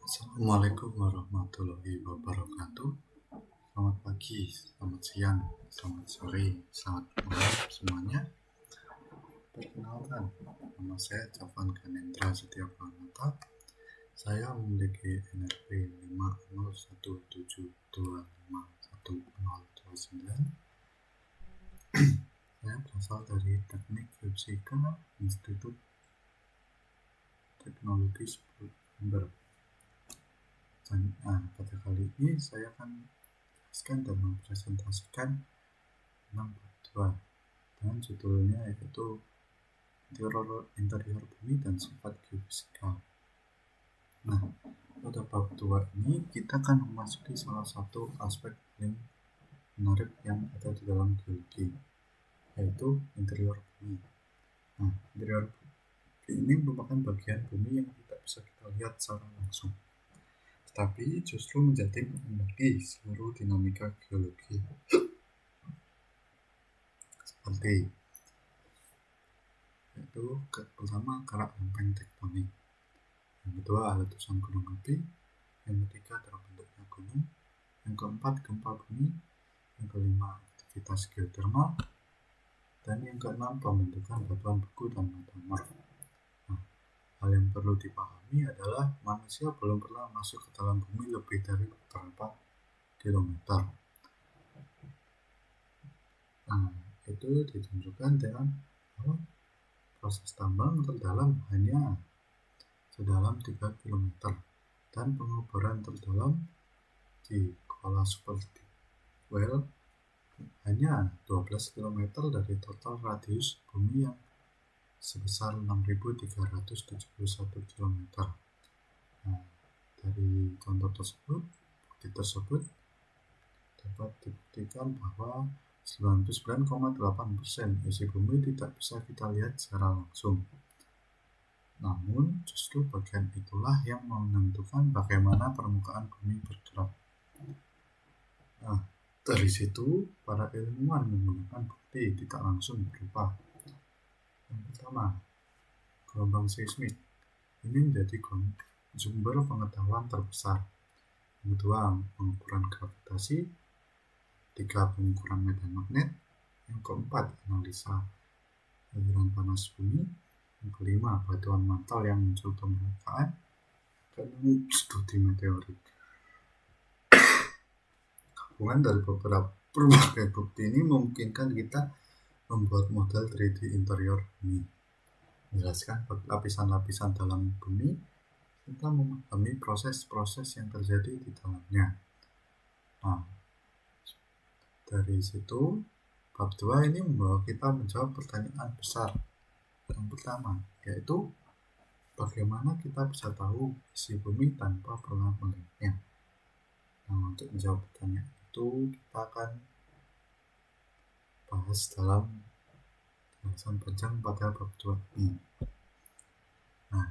Assalamualaikum warahmatullahi wabarakatuh. Selamat pagi, selamat siang, selamat sore, selamat malam semuanya. Perkenalkan, nama saya Cavan Ganendra Setiawanata. Saya memiliki NRP 5017251029. Saya berasal dari Teknik Fisika Institut Teknologi Sumber. Pada kali ini saya akan jelaskan dan mempresentasikan tentang bab 2 dan judulnya yaitu interior bumi dan sifat geofisika. Nah, pada bab 2 ini kita akan memasuki salah satu aspek yang menarik yang ada di dalam geologi, yaitu interior bumi. Nah, interior bumi ini merupakan bagian bumi yang tidak bisa kita lihat secara langsung, tetapi justru menjadi mengendaki seluruh dinamika geologi. Seperti yaitu pertama gerak lempeng tektonik, yang kedua letusan gunung api, yang ketiga terbentuknya gunung, yang keempat gempa bumi, yang kelima aktivitas geotermal, dan yang keenam pembentukan batuan beku dan metamorf. Nah, hal yang perlu dipahami adalah manusia belum pernah masuk ke dalam bumi lebih dari beberapa kilometer. Nah, itu ditunjukkan dengan proses tambang terdalam hanya sedalam 3 km dan penguburan terdalam di Kuala Super Deep Well hanya 12 km dari total radius bumi yang sebesar 6.371 km. Nah, dari contoh tersebut, bukti tersebut dapat dibuktikan bahwa 99,8% isi bumi tidak bisa kita lihat secara langsung. Namun, justru bagian itulah yang menentukan bagaimana permukaan bumi bergerak. Nah, dari situ, para ilmuwan menggunakan bukti tidak langsung berupa yang pertama, gelombang seismik. Ini menjadi sumber pengetahuan terbesar. Yang kedua, pengukuran gravitasi. Tiga, pengukuran medan magnet. Yang keempat, analisa aliran panas bumi. Yang kelima, batuan mantel yang muncul ke permukaan. Keenam, studi meteorit. Gabungan dari berbagai bukti ini memungkinkan kita membuat model 3D interior bumi, menjelaskan lapisan-lapisan dalam bumi, serta memahami proses-proses yang terjadi di dalamnya. Nah, dari situ, bab 2 ini membawa kita menjawab pertanyaan besar. Yang pertama, yaitu bagaimana kita bisa tahu isi bumi tanpa pernah melihatnya. Nah, untuk menjawab pertanyaan itu, kita akan bahas dalam penjelasan panjang pada bab 2 ini. Nah,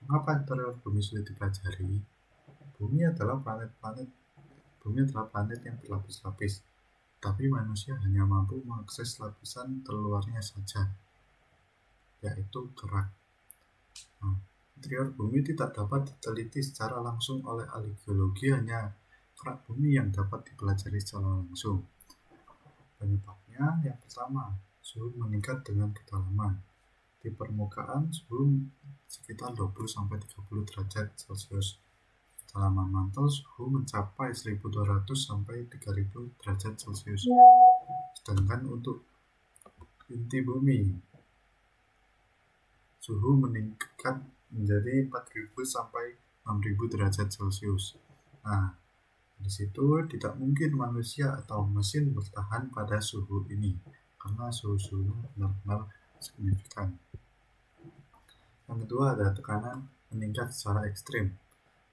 mengapa interior bumi sulit dipelajari? Bumi adalah planet yang berlapis-lapis, tapi manusia hanya mampu mengakses lapisan terluarnya saja, yaitu kerak. Nah, interior bumi tidak dapat diteliti secara langsung oleh ahli geologi, hanya kerak bumi yang dapat dipelajari secara langsung. Penyebabnya yang pertama, suhu meningkat dengan kedalaman. Di permukaan suhu sekitar 20-30 derajat Celcius. Kedalaman mantel suhu mencapai 1200-3000 derajat Celcius. Sedangkan untuk inti bumi, suhu meningkat menjadi 4000-6000 derajat Celcius. Nah, di situ tidak mungkin manusia atau mesin bertahan pada suhu ini, karena suhu-suhunya benar-benar signifikan. Yang kedua ada tekanan meningkat secara ekstrim.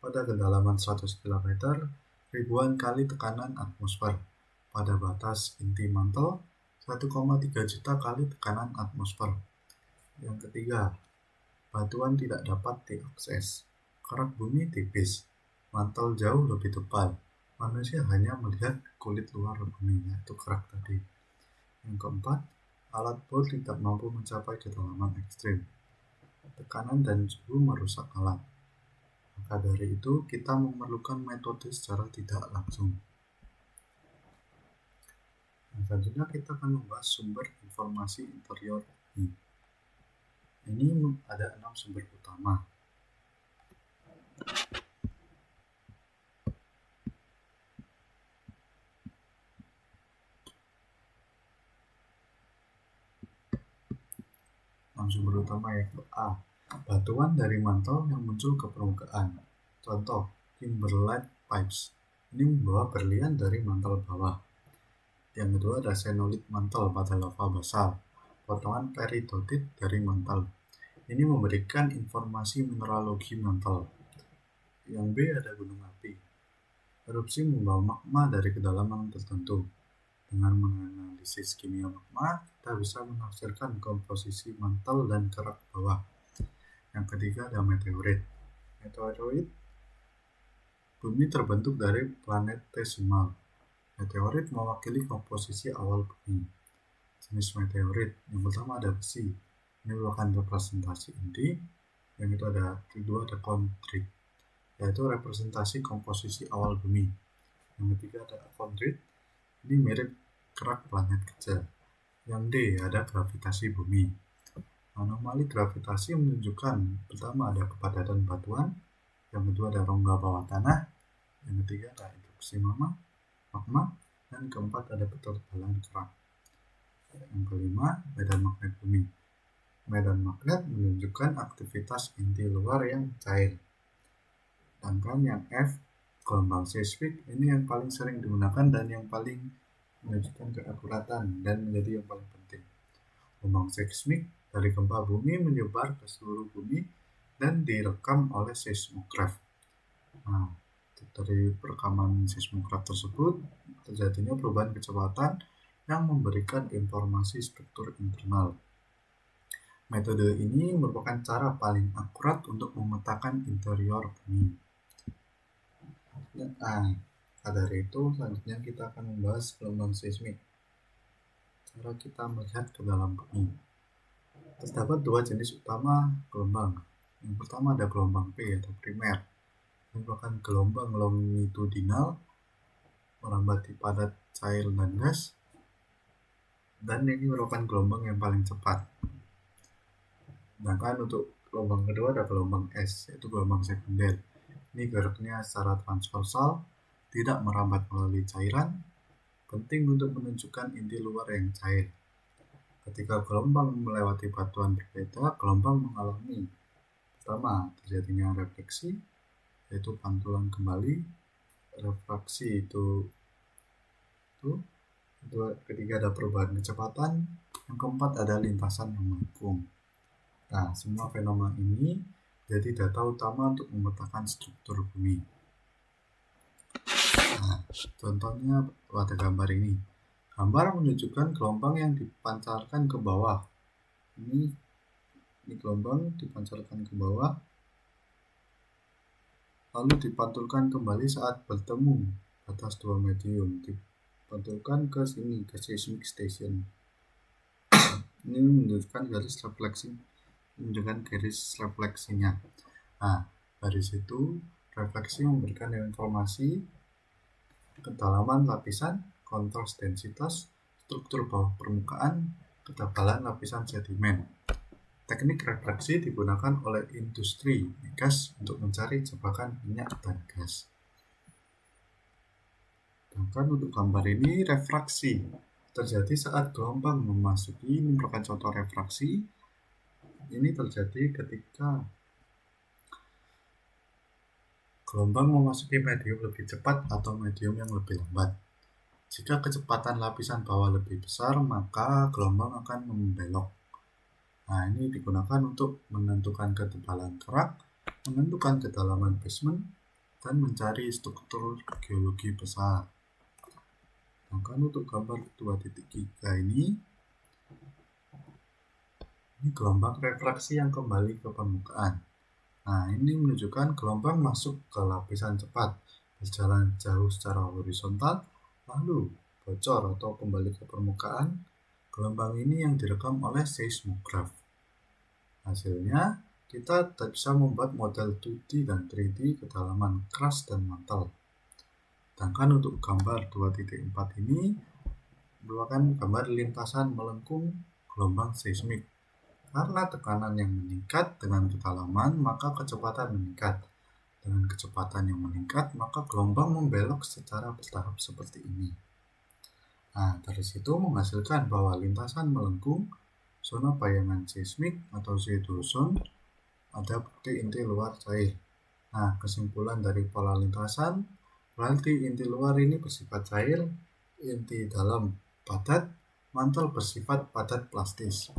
Pada kedalaman 100 km, ribuan kali tekanan atmosfer. Pada batas inti mantel, 1,3 juta kali tekanan atmosfer. Yang ketiga, batuan tidak dapat diakses. Kerak bumi tipis, mantel jauh lebih tebal. Manusia hanya melihat kulit luar bumi, yaitu kerak tadi. Yang keempat, alat bor tidak mampu mencapai kedalaman ekstrim. Tekanan dan suhu merusak alat, maka Maka dari itu, kita memerlukan metode secara tidak langsung. Nah, selanjutnya kita akan membahas sumber informasi interior ini. Ini ada 6 sumber utama. Sumber utama yaitu A. Batuan dari mantel yang muncul ke permukaan. Contoh, kimberlite pipes. Ini membawa berlian dari mantel bawah. Yang kedua ada senolit mantel pada lava basal. Potongan peridotit dari mantel. Ini memberikan informasi mineralogi mantel. Yang B ada gunung api. Erupsi membawa magma dari kedalaman tertentu. Dengan menganalisis kimia magma, kita bisa menafsirkan komposisi mantel dan kerak bawah. Yang ketiga ada meteorit. Meteorit, bumi terbentuk dari planetesimal. Meteorit mewakili komposisi awal bumi. Jenis meteorit, yang pertama ada besi. Ini merupakan representasi inti. Yang kedua ada kondrit, yaitu representasi komposisi awal bumi. Yang ketiga ada kondrit, ini mirip kerak planet kecil. Yang D ada gravitasi bumi. Anomali gravitasi menunjukkan pertama ada kepadatan batuan, yang kedua ada rongga bawah tanah, yang ketiga ada induksi magma, dan keempat ada ketebalan kerak. Yang kelima medan magnet bumi. Medan magnet menunjukkan aktivitas inti luar yang cair. Sedangkan yang F gelombang seismik, ini yang paling sering digunakan dan yang paling menunjukkan keakuratan dan menjadi yang paling penting. Gelombang seismik dari gempa bumi menyebar ke seluruh bumi dan direkam oleh seismograf. Nah, dari perekaman seismograf tersebut terjadinya perubahan kecepatan yang memberikan informasi struktur internal. Metode ini merupakan cara paling akurat untuk memetakan interior bumi. Nah, dari itu selanjutnya kita akan membahas gelombang seismik. Cara kita melihat ke dalam bumi. Terdapat dua jenis utama gelombang. Yang pertama ada gelombang P atau primer. Ini merupakan gelombang longitudinal merambat di padat cair dan gas. Dan ini merupakan gelombang yang paling cepat. Sedangkan untuk gelombang kedua ada gelombang S, yaitu gelombang sekunder. Ini geraknya secara transversal, tidak merambat melalui cairan, penting untuk menunjukkan inti luar yang cair. Ketika gelombang melewati batuan berbeda, gelombang mengalami pertama terjadinya refleksi, yaitu pantulan kembali. Refraksi itu ketiga ada perubahan kecepatan, yang keempat ada lintasan yang melengkung. Nah, semua fenomena ini jadi data utama untuk memetakan struktur bumi. Nah, contohnya pada gambar ini. Gambar menunjukkan gelombang yang dipancarkan ke bawah. Ini gelombang dipancarkan ke bawah, lalu dipantulkan kembali saat bertemu atas dua medium. Dipantulkan ke sini, ke seismic station. Ini menunjukkan garis refleksi. Dengan garis refleksinya. Nah, garis itu refleksi memberikan informasi kedalaman lapisan, kontras densitas, struktur bawah permukaan, ketebalan lapisan sedimen. Teknik refleksi digunakan oleh industri migas untuk mencari jebakan minyak dan gas. Sedangkan untuk gambar ini refraksi terjadi saat gelombang memasuki, ini merupakan contoh refraksi. Ini terjadi ketika gelombang memasuki medium lebih cepat atau medium yang lebih lambat. Jika kecepatan lapisan bawah lebih besar, maka gelombang akan membelok. Nah, ini digunakan untuk menentukan ketebalan kerak, menentukan kedalaman basement, dan mencari struktur geologi besar. Sedangkan untuk gambar 2.3 ini gelombang refraksi yang kembali ke permukaan. Nah, ini menunjukkan gelombang masuk ke lapisan cepat, berjalan jauh secara horizontal, lalu bocor atau kembali ke permukaan. Gelombang ini yang direkam oleh seismograf. Hasilnya, kita bisa membuat model 2D dan 3D kedalaman crust dan mantel. Sedangkan untuk gambar 2.4 ini merupakan gambar lintasan melengkung gelombang seismik. Karena tekanan yang meningkat dengan kedalaman, maka kecepatan meningkat. Dengan kecepatan yang meningkat, maka gelombang membelok secara bertahap seperti ini. Nah, dari situ menghasilkan bahwa lintasan melengkung, zona bayangan seismik atau shadow zone, ada bukti inti luar cair. Nah, kesimpulan dari pola lintasan, berarti inti luar ini bersifat cair, inti dalam padat, mantel bersifat padat plastis.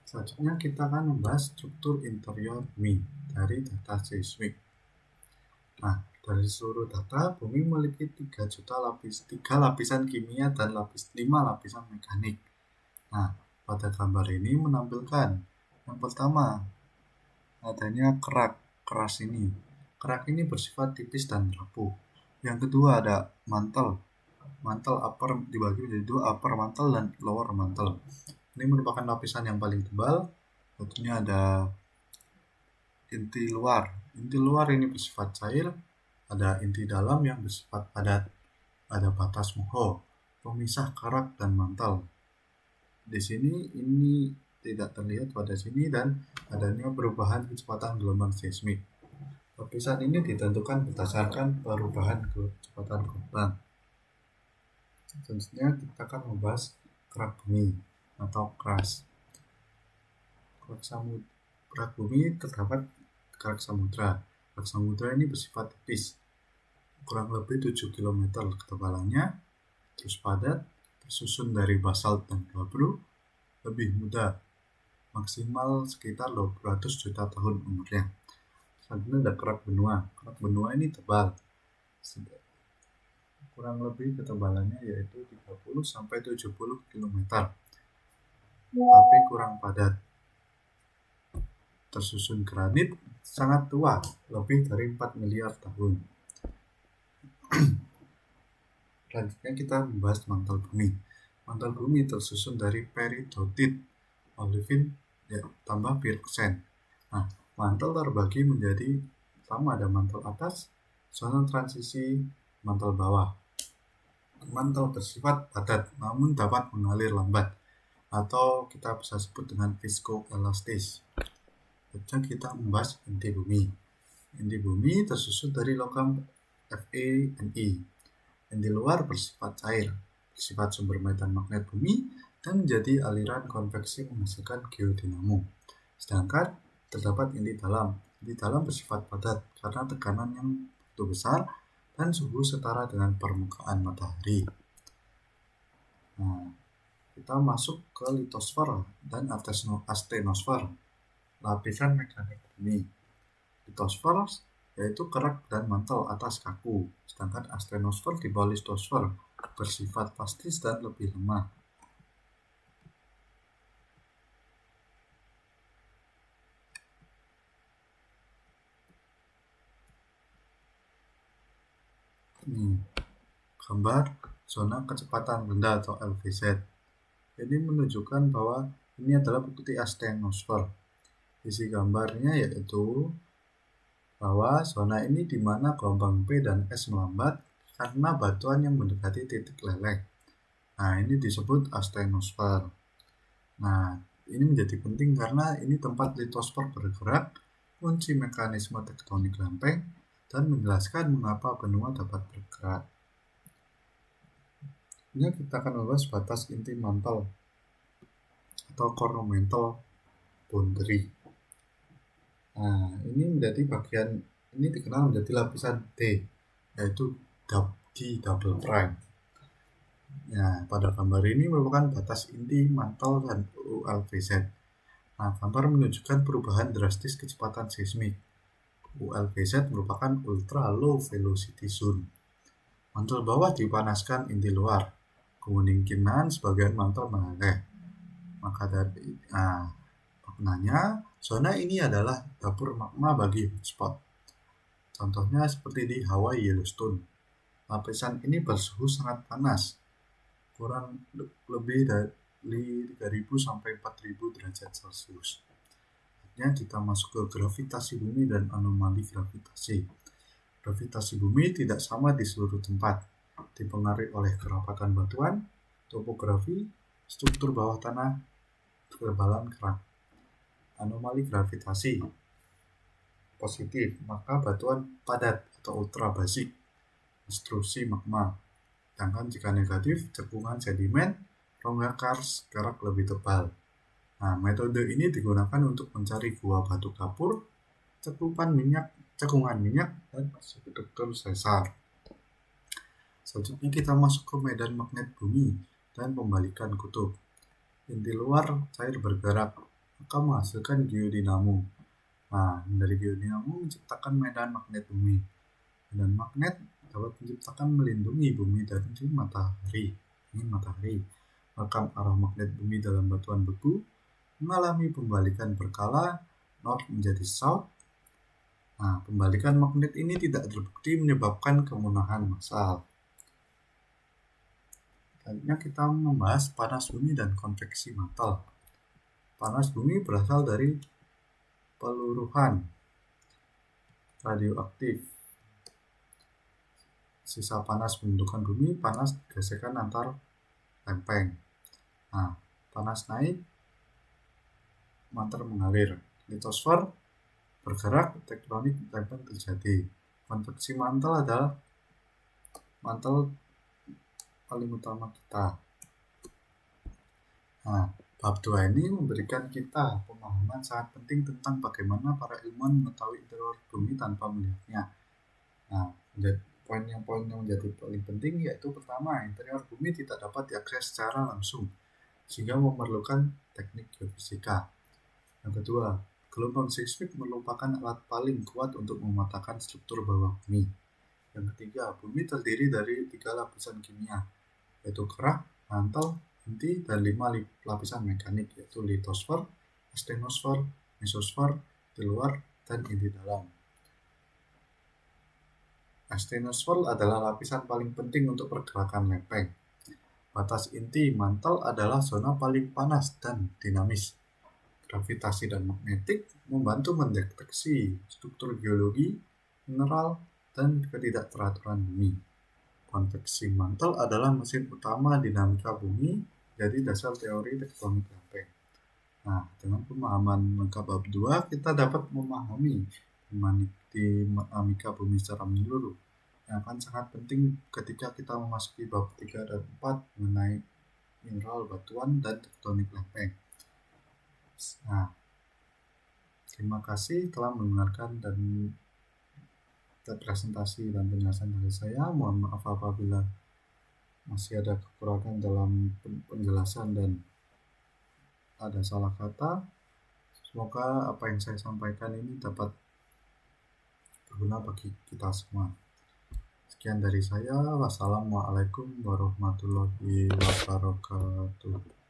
Selanjutnya kita akan membahas struktur interior bumi dari data seismik. Nah, dari seluruh data, bumi memiliki 3 lapisan kimia dan 5 lapisan mekanik. Nah, pada gambar ini menampilkan yang pertama, adanya keras ini. Kerak ini bersifat tipis dan rapuh. Yang kedua ada mantel. Mantel upper dibagi menjadi 2, upper mantel dan lower mantel. Ini merupakan lapisan yang paling tebal. Tentunya ada inti luar. Inti luar ini bersifat cair. Ada inti dalam yang bersifat padat. Ada batas Moho, pemisah kerak dan mantel. Di sini ini tidak terlihat pada sini dan adanya perubahan kecepatan gelombang seismik. Lapisan ini ditentukan berdasarkan perubahan kecepatan gelombang. Selanjutnya kita akan membahas kerak bumi atau crust. Kerak bumi terdapat kerak samudra. Kerak samudra ini bersifat tipis, kurang lebih 7 km ketebalannya, terus padat, tersusun dari basalt dan gabbro, lebih muda, maksimal sekitar 200 juta tahun umurnya. Selanjutnya ada kerak benua. Kerak benua ini tebal, kurang lebih ketebalannya yaitu 30-70 km, tapi kurang padat. Tersusun granit, sangat tua, lebih dari 4 miliar tahun. Selanjutnya kita membahas mantel bumi. Mantel bumi tersusun dari peridotit, olivin, tambah piroksen. Nah, mantel terbagi menjadi pertama ada mantel atas, zona transisi, mantel bawah. Mantel bersifat padat namun dapat mengalir lambat atau kita bisa sebut dengan viskoelastis. Selanjutnya kita membahas inti bumi. Inti bumi tersusun dari logam Fe, Ni. Inti luar bersifat cair, bersifat sumber medan magnet bumi dan menjadi aliran konveksi menghasilkan geodinamo. Sedangkan terdapat inti dalam. Inti dalam bersifat padat karena tekanan yang begitu besar dan suhu setara dengan permukaan matahari. Nah, kita masuk ke litosfer dan astenosfer, lapisan mekanik bumi. Litosfer yaitu kerak dan mantel atas kaku, sedangkan astenosfer di bawah litosfer bersifat plastis dan lebih lemah. Ini gambar zona kecepatan rendah atau LVZ. Ini menunjukkan bahwa ini adalah bukti astenosfer. Isi gambarnya yaitu bahwa zona ini di mana gelombang P dan S melambat karena batuan yang mendekati titik leleh. Nah, ini disebut astenosfer. Nah, ini menjadi penting karena ini tempat litosfer bergerak, kunci mekanisme tektonik lempeng, dan menjelaskan mengapa benua dapat bergerak. Ini kita akan membahas batas inti mantel atau coronamental boundary. Nah, ini menjadi bagian, ini dikenal menjadi lapisan D, yaitu D double prime. Nah, pada gambar ini merupakan batas inti mantel dan ULVZ. Nah, gambar menunjukkan perubahan drastis kecepatan seismik. ULVZ merupakan ultra low velocity zone. Mantel bawah dipanaskan inti luar, kemungkinan sebagian mantel meleleh. Maka dari maknanya zona ini adalah dapur magma bagi hotspot. Contohnya seperti di Hawaii Yellowstone. Lapisan ini bersuhu sangat panas, kurang lebih dari 3000 sampai 4000 derajat Celcius. Artinya kita masuk ke gravitasi bumi dan anomali gravitasi. Gravitasi bumi tidak sama di seluruh tempat, dipengaruhi oleh kerapatan batuan, topografi, struktur bawah tanah, ketebalan kerak. Anomali gravitasi positif, maka batuan padat atau ultra basik, intrusi magma. Sedangkan jika negatif, cekungan sedimen, rongga kars, kerak lebih tebal. Nah, metode ini digunakan untuk mencari gua batu kapur, cekungan minyak, dan struktur sesar. Selanjutnya kita masuk ke medan magnet bumi dan pembalikan kutub. Inti luar cair bergerak, maka menghasilkan geodinamo. Nah, dari geodinamo menciptakan medan magnet bumi. Medan magnet dapat menciptakan melindungi bumi dari matahari. Ini matahari. Merekam arah magnet bumi dalam batuan beku, mengalami pembalikan berkala, north menjadi south. Nah, pembalikan magnet ini tidak terbukti menyebabkan kemunahan massal. Selanjutnya kita membahas panas bumi dan konveksi mantel. Panas bumi berasal dari peluruhan radioaktif. Sisa panas pembentukan bumi, panas gesekan antar lempeng. Nah, panas naik, mantel mengalir. Litosfer bergerak, tektonik lempeng terjadi. Konveksi mantel adalah mantel paling utama kita. Nah, bab 2 ini memberikan kita pemahaman sangat penting tentang bagaimana para ilmuwan mengetahui interior bumi tanpa melihatnya. Nah, poin yang menjadi paling penting yaitu pertama, interior bumi tidak dapat diakses secara langsung, sehingga memerlukan teknik geofisika. Yang kedua, gelombang seismik merupakan alat paling kuat untuk mematakan struktur bawah bumi. Yang ketiga, bumi terdiri dari 3 lapisan kimia, yaitu kerak, mantel, inti, dan 5 lapisan mekanik, yaitu litosfer, astenosfer, mesosfer, di luar, dan inti dalam. Astenosfer adalah lapisan paling penting untuk pergerakan lempeng. Batas inti mantel adalah zona paling panas dan dinamis. Gravitasi dan magnetik membantu mendeteksi struktur geologi, mineral, dan ketidakteraturan bumi. Konveksi mantel adalah mesin utama dinamika bumi, jadi dasar teori tektonik lempeng. Nah, dengan pemahaman lengkap bab 2, kita dapat memahami dinamika bumi secara menyeluruh, yang akan sangat penting ketika kita memasuki bab 3 dan 4 mengenai mineral, batuan, dan tektonik lempeng. Nah, terima kasih telah mendengarkan dan presentasi dan penjelasan dari saya. Mohon maaf apabila masih ada kekurangan dalam penjelasan dan ada salah kata. Semoga apa yang saya sampaikan ini dapat berguna bagi kita semua. Sekian dari saya. Wassalamualaikum warahmatullahi wabarakatuh.